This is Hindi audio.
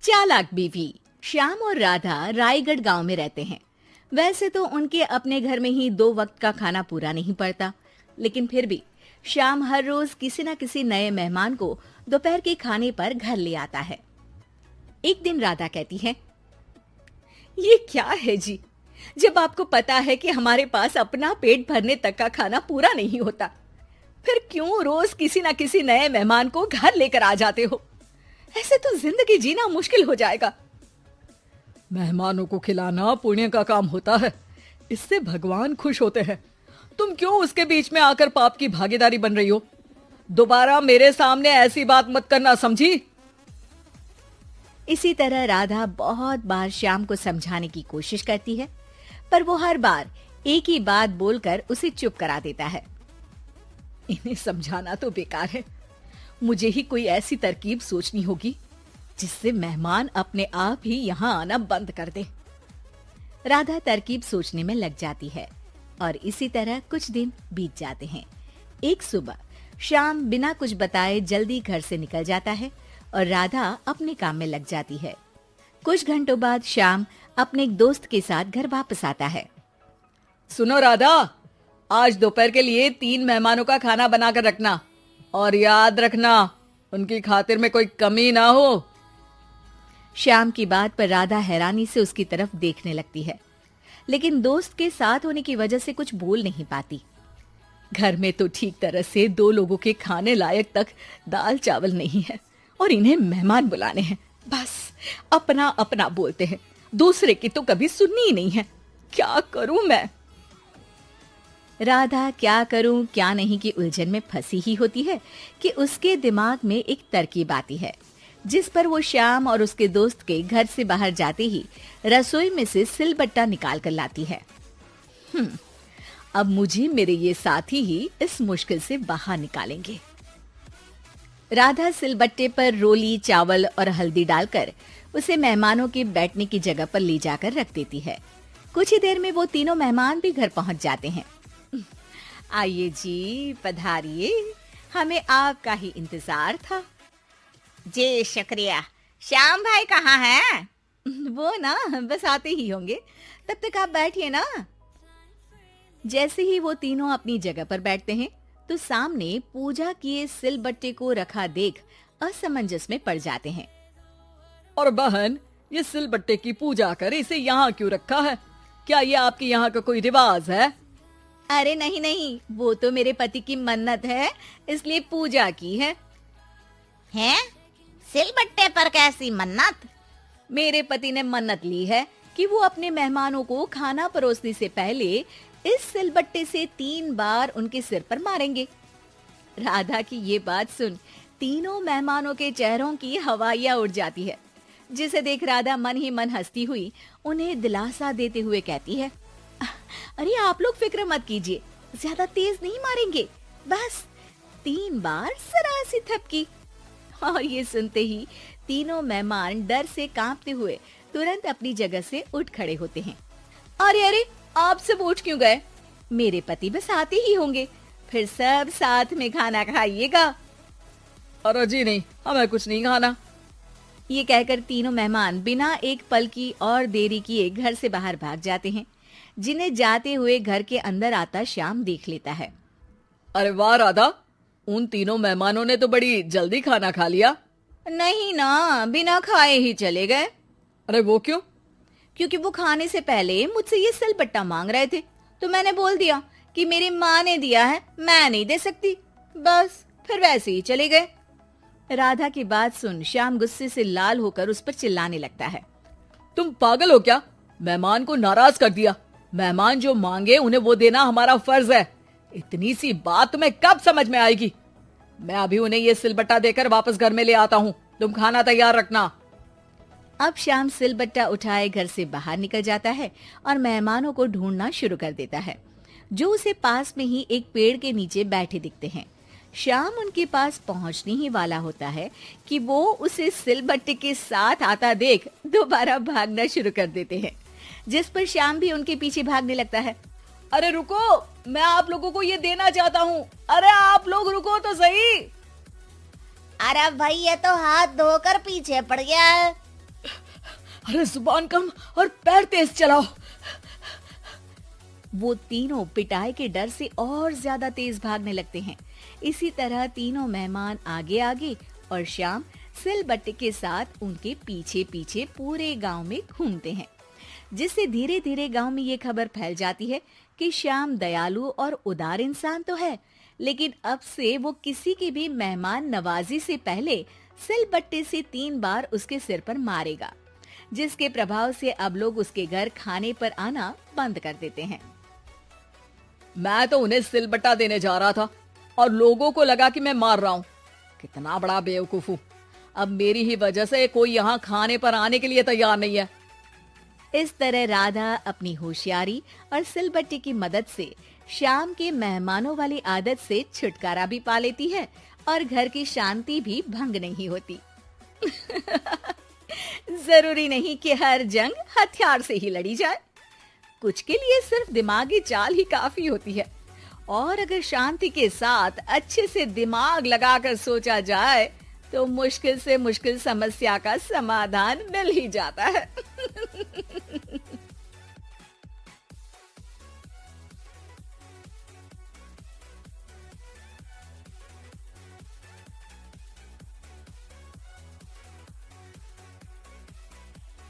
चालाक बीवी। श्याम और राधा रायगढ़ गांव में रहते हैं। वैसे तो उनके अपने घर में ही 2 वक्त का खाना पूरा नहीं पड़ता, लेकिन फिर भी श्याम हर रोज किसी न किसी नए मेहमान को दोपहर के खाने पर घर ले आता है। एक दिन राधा कहती है, ये क्या है जी, जब आपको पता है कि हमारे पास अपना पेट भरने तक का खाना पूरा नहीं होता, फिर क्यों रोज किसी न किसी नए मेहमान को घर लेकर आ जाते हो? ऐसे तो जिंदगी जीना मुश्किल हो जाएगा। मेहमानों को खिलाना पुण्य का काम होता है, इससे भगवान खुश होते हैं। तुम क्यों उसके बीच में आकर पाप की भागीदारी बन रही हो? दोबारा मेरे सामने ऐसी बात मत करना, समझी? इसी तरह राधा बहुत बार श्याम को समझाने की कोशिश करती है, पर वो हर बार एक ही बात बोलकर उसे चुप करा देता है। इन्हें समझाना तो बेकार है, मुझे ही कोई ऐसी तरकीब सोचनी होगी जिससे मेहमान अपने आप ही यहाँ आना बंद कर दे। राधा तरकीब सोचने में लग जाती है और इसी तरह कुछ दिन बीत जाते हैं। एक सुबह श्याम बिना कुछ बताए जल्दी घर से निकल जाता है और राधा अपने काम में लग जाती है। कुछ घंटों बाद श्याम अपने एक दोस्त के साथ घर वापस आता है। सुनो राधा, आज दोपहर के लिए 3 मेहमानों का खाना बनाकर रखना, और याद रखना उनकी खातिर में कोई कमी ना हो। श्याम की बात पर राधा हैरानी से उसकी तरफ देखने लगती है, लेकिन दोस्त के साथ होने की वजह से कुछ बोल नहीं पाती। घर में तो ठीक तरह से 2 लोगों के खाने लायक तक दाल चावल नहीं है, और इन्हें मेहमान बुलाने हैं। बस अपना अपना बोलते हैं, दूसरे की तो कभी सुननी ही नहीं है। क्या करूं मैं? राधा क्या करूं क्या नहीं की उलझन में फंसी ही होती है कि उसके दिमाग में एक तरकीब आती है, जिस पर वो श्याम और उसके दोस्त के घर से बाहर जाते ही रसोई में से सिलबट्टा निकाल कर लाती है। अब मुझे मेरे ये साथी ही इस मुश्किल से बाहर निकालेंगे। राधा सिलबट्टे पर रोली, चावल और हल्दी डालकर उसे मेहमानों के बैठने की जगह पर ले जाकर रख देती है। कुछ ही देर में वो तीनों मेहमान भी घर पहुंच जाते हैं। आइए जी, पधारिए, हमें आपका ही इंतजार था। जी शुक्रिया। श्याम भाई कहाँ हैं? वो ना बस आते ही होंगे, तब तक आप बैठिए ना। जैसे ही वो तीनों अपनी जगह पर बैठते हैं तो सामने पूजा किए सिलबट्टे को रखा देख असमंजस में पड़ जाते हैं। और बहन, ये सिलबट्टे की पूजा कर इसे यहाँ क्यों रखा है? क्या ये आपके यहाँ का कोई रिवाज है? अरे नहीं नहीं, वो तो मेरे पति की मन्नत है, इसलिए पूजा की है। हैं? सिलबट्टे पर कैसी मन्नत? मेरे पति ने मन्नत ली है कि वो अपने मेहमानों को खाना परोसने से पहले इस सिलबट्टे से 3 बार उनके सिर पर मारेंगे। राधा की ये बात सुन तीनों मेहमानों के चेहरों की हवाइयां उड़ जाती है, जिसे देख राधा मन ही मन हंसती हुई उन्हें दिलासा देते हुए कहती है, अरे आप लोग फिक्र मत कीजिए, ज्यादा तेज नहीं मारेंगे, बस 3 बार जरा सी थपकी। और ये सुनते ही तीनों मेहमान डर से कांपते हुए तुरंत अपनी जगह से उठ खड़े होते हैं। अरे अरे, आप सब उठ क्यों गए? मेरे पति बस आते ही होंगे, फिर सब साथ में खाना खाइएगा। अरे जी नहीं, हमें कुछ नहीं खाना। ये कहकर तीनों मेहमान बिना एक पल की और देरी किए घर से बाहर भाग जाते हैं, जिन्हें जाते हुए घर के अंदर आता श्याम देख लेता है। अरे वाह राधा, उन तीनों मेहमानों ने तो बड़ी जल्दी खाना खा लिया। नहीं ना, बिना खाए ही चले गए। अरे वो क्यों? क्योंकि वो खाने से पहले मुझसे ये सिलबट्टा मांग रहे थे, तो मैंने बोल दिया कि मेरी माँ ने दिया है, मैं नहीं दे सकती। बस फिर वैसे ही चले गए। राधा की बात सुन श्याम गुस्से से लाल होकर उस पर चिल्लाने लगता है। तुम पागल हो क्या? मेहमान को नाराज कर दिया। मेहमान जो मांगे उन्हें वो देना हमारा फर्ज है। इतनी सी बात तुम्हें कब समझ में आएगी? मैं अभी उन्हें ये सिलबट्टा देकर वापस घर में ले आता हूँ, तुम खाना तैयार रखना। अब श्याम सिलबट्टा उठाए घर से बाहर निकल जाता है और मेहमानों को ढूंढना शुरू कर देता है, जो उसे पास में ही एक पेड़ के नीचे बैठे दिखते हैं। श्याम उनके पास पहुंचने ही वाला होता है कि वो उसे सिलबट्टे के साथ आता देख दोबारा भागना शुरू कर देते हैं, जिस पर श्याम भी उनके पीछे भागने लगता है। अरे रुको, मैं आप लोगों को ये देना चाहता हूँ। अरे आप लोग रुको तो सही। अरे भाई, ये तो हाथ धोकर पीछे पड़ गया है। अरे जुबान कम और पैर तेज चलाओ। वो तीनों पिटाई के डर से और ज्यादा तेज भागने लगते हैं। इसी तरह तीनों मेहमान आगे आगे और श्याम सिलबट्टे के साथ उनके पीछे पीछे पूरे गांव में घूमते हैं, जिससे धीरे धीरे गांव में ये खबर फैल जाती है कि श्याम दयालु और उदार इंसान तो है, लेकिन अब से वो किसी की भी मेहमान नवाजी से पहले सिलबट्टे से 3 बार उसके सिर पर मारेगा, जिसके प्रभाव से अब लोग उसके घर खाने पर आना बंद कर देते हैं। मैं तो उन्हें सिलबट्टा देने जा रहा था और लोगों को लगा कि मैं मार रहा हूँ। कितना बड़ा बेवकूफ हूँ। अब मेरी ही वजह से कोई यहाँ खाने पर आने के लिए तैयार नहीं है। इस तरह राधा अपनी होशियारी और सिलबट्टे की मदद से श्याम के मेहमानों वाली आदत से छुटकारा भी पा लेती है और घर की शांति भी भंग नहीं होती। जरूरी नहीं कि हर जंग हथियार से ही लड़ी जाए, कुछ के लिए सिर्फ दिमागी चाल ही काफी होती है। और अगर शांति के साथ अच्छे से दिमाग लगाकर सोचा जाए तो मुश्किल से मुश्किल समस्या का समाधान मिल ही जाता है।